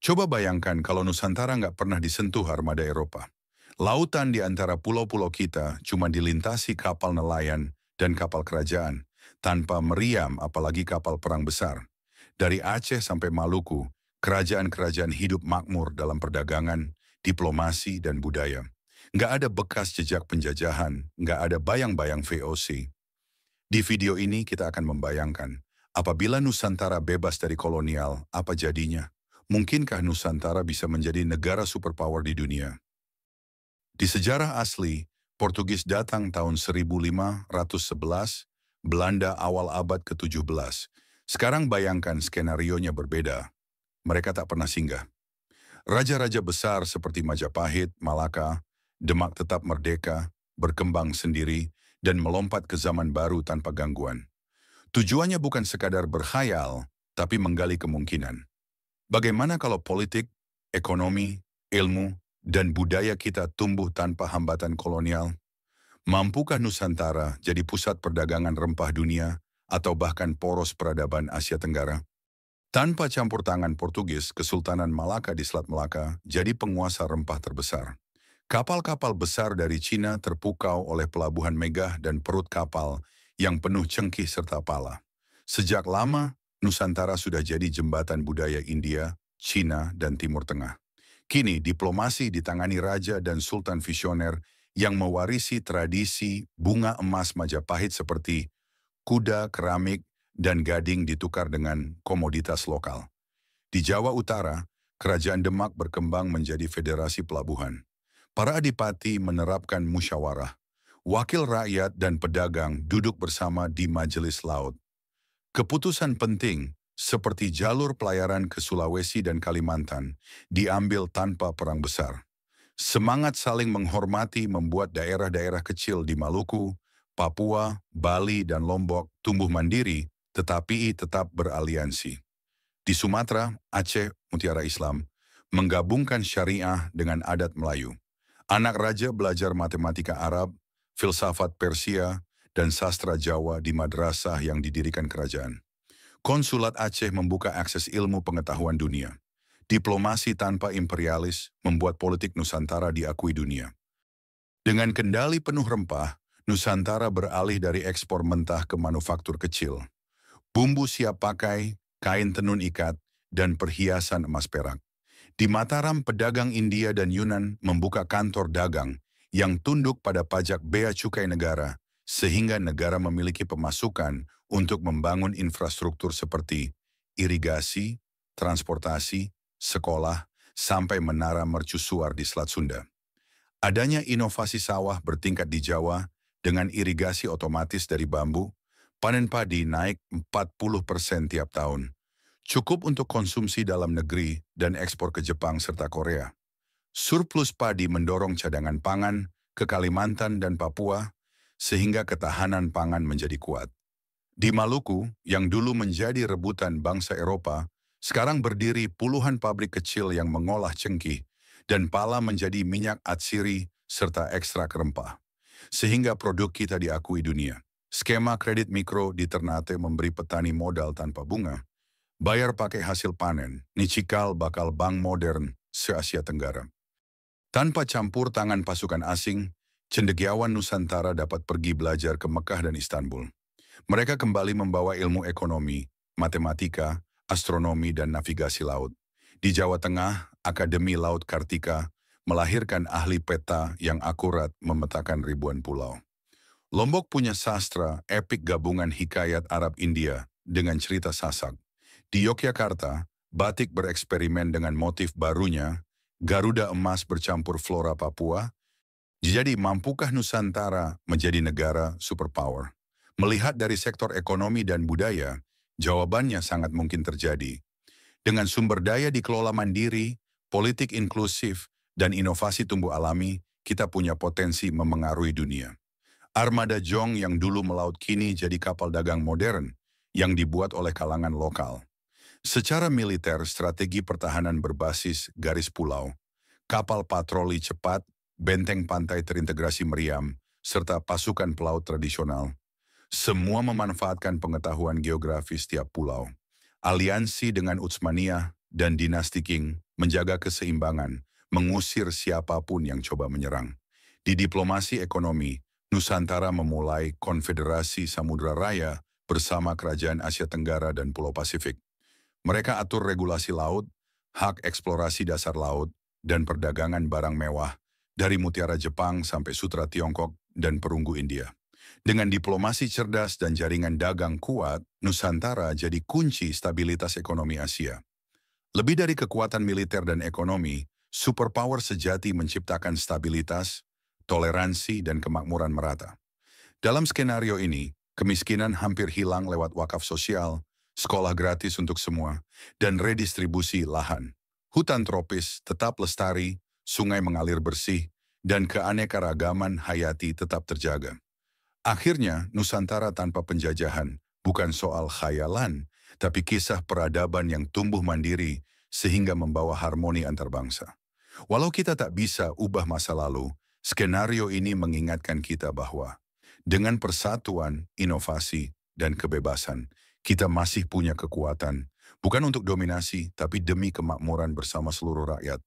Coba bayangkan kalau Nusantara nggak pernah disentuh armada Eropa. Lautan di antara pulau-pulau kita cuma dilintasi kapal nelayan dan kapal kerajaan, tanpa meriam apalagi kapal perang besar. Dari Aceh sampai Maluku, kerajaan-kerajaan hidup makmur dalam perdagangan, diplomasi, dan budaya. Nggak ada bekas jejak penjajahan, nggak ada bayang-bayang VOC. Di video ini kita akan membayangkan, apabila Nusantara bebas dari kolonial, apa jadinya? Mungkinkah Nusantara bisa menjadi negara superpower di dunia? Di sejarah asli, Portugis datang tahun 1511, Belanda awal abad ke-17. Sekarang bayangkan skenarionya berbeda. Mereka tak pernah singgah. Raja-raja besar seperti Majapahit, Malaka, Demak tetap merdeka, berkembang sendiri, dan melompat ke zaman baru tanpa gangguan. Tujuannya bukan sekadar berkhayal, tapi menggali kemungkinan. Bagaimana kalau politik, ekonomi, ilmu, dan budaya kita tumbuh tanpa hambatan kolonial? Mampukah Nusantara jadi pusat perdagangan rempah dunia atau bahkan poros peradaban Asia Tenggara? Tanpa campur tangan Portugis, Kesultanan Malaka di Selat Melaka jadi penguasa rempah terbesar. Kapal-kapal besar dari Cina terpukau oleh pelabuhan megah dan perut kapal yang penuh cengkih serta pala. Sejak lama, Nusantara sudah jadi jembatan budaya India, Cina, dan Timur Tengah. Kini diplomasi ditangani raja dan sultan visioner yang mewarisi tradisi bunga emas Majapahit seperti kuda, keramik, dan gading ditukar dengan komoditas lokal. Di Jawa Utara, Kerajaan Demak berkembang menjadi federasi pelabuhan. Para adipati menerapkan musyawarah. Wakil rakyat dan pedagang duduk bersama di majelis laut. Keputusan penting, seperti jalur pelayaran ke Sulawesi dan Kalimantan, diambil tanpa perang besar. Semangat saling menghormati membuat daerah-daerah kecil di Maluku, Papua, Bali, dan Lombok tumbuh mandiri, tetapi tetap beraliansi. Di Sumatera, Aceh, Mutiara Islam, menggabungkan syariah dengan adat Melayu. Anak raja belajar matematika Arab, filsafat Persia, dan sastra Jawa di madrasah yang didirikan kerajaan. Konsulat Aceh membuka akses ilmu pengetahuan dunia. Diplomasi tanpa imperialis membuat politik Nusantara diakui dunia. Dengan kendali penuh rempah, Nusantara beralih dari ekspor mentah ke manufaktur kecil. Bumbu siap pakai, kain tenun ikat, dan perhiasan emas perak. Di Mataram, pedagang India dan Yunan membuka kantor dagang yang tunduk pada pajak bea cukai negara, sehingga negara memiliki pemasukan untuk membangun infrastruktur seperti irigasi, transportasi, sekolah, sampai menara mercusuar di Selat Sunda. Adanya inovasi sawah bertingkat di Jawa dengan irigasi otomatis dari bambu, panen padi naik 40% tiap tahun. Cukup untuk konsumsi dalam negeri dan ekspor ke Jepang serta Korea. Surplus padi mendorong cadangan pangan ke Kalimantan dan Papua, sehingga ketahanan pangan menjadi kuat. Di Maluku, yang dulu menjadi rebutan bangsa Eropa, sekarang berdiri puluhan pabrik kecil yang mengolah cengkih dan pala menjadi minyak atsiri serta ekstrak rempah. Sehingga produk kita diakui dunia. Skema kredit mikro di Ternate memberi petani modal tanpa bunga. Bayar pakai hasil panen, ini cikal bakal bank modern se-Asia Tenggara. Tanpa campur tangan pasukan asing, cendekiawan Nusantara dapat pergi belajar ke Mekah dan Istanbul. Mereka kembali membawa ilmu ekonomi, matematika, astronomi, dan navigasi laut. Di Jawa Tengah, Akademi Laut Kartika melahirkan ahli peta yang akurat memetakan ribuan pulau. Lombok punya sastra epik gabungan hikayat Arab India dengan cerita Sasak. Di Yogyakarta, batik bereksperimen dengan motif barunya, Garuda emas bercampur flora Papua. Jadi mampukah Nusantara menjadi negara superpower? Melihat dari sektor ekonomi dan budaya, jawabannya sangat mungkin terjadi. Dengan sumber daya dikelola mandiri, politik inklusif, dan inovasi tumbuh alami, kita punya potensi memengaruhi dunia. Armada Jong yang dulu melaut kini jadi kapal dagang modern yang dibuat oleh kalangan lokal. Secara militer, strategi pertahanan berbasis garis pulau, kapal patroli cepat, benteng pantai terintegrasi meriam, serta pasukan pelaut tradisional. Semua memanfaatkan pengetahuan geografis tiap pulau. Aliansi dengan Utsmaniyah, dan dinasti Qing menjaga keseimbangan, mengusir siapapun yang coba menyerang. Di diplomasi ekonomi, Nusantara memulai Konfederasi Samudra Raya bersama Kerajaan Asia Tenggara dan Pulau Pasifik. Mereka atur regulasi laut, hak eksplorasi dasar laut, dan perdagangan barang mewah dari mutiara Jepang sampai sutra Tiongkok dan perunggu India. Dengan diplomasi cerdas dan jaringan dagang kuat, Nusantara jadi kunci stabilitas ekonomi Asia. Lebih dari kekuatan militer dan ekonomi, superpower sejati menciptakan stabilitas, toleransi, dan kemakmuran merata. Dalam skenario ini, kemiskinan hampir hilang lewat wakaf sosial, sekolah gratis untuk semua, dan redistribusi lahan. Hutan tropis tetap lestari, sungai mengalir bersih, dan keanekaragaman hayati tetap terjaga. Akhirnya, Nusantara tanpa penjajahan bukan soal khayalan, tapi kisah peradaban yang tumbuh mandiri sehingga membawa harmoni antar bangsa. Walau kita tak bisa ubah masa lalu, skenario ini mengingatkan kita bahwa dengan persatuan, inovasi, dan kebebasan, kita masih punya kekuatan, bukan untuk dominasi, tapi demi kemakmuran bersama seluruh rakyat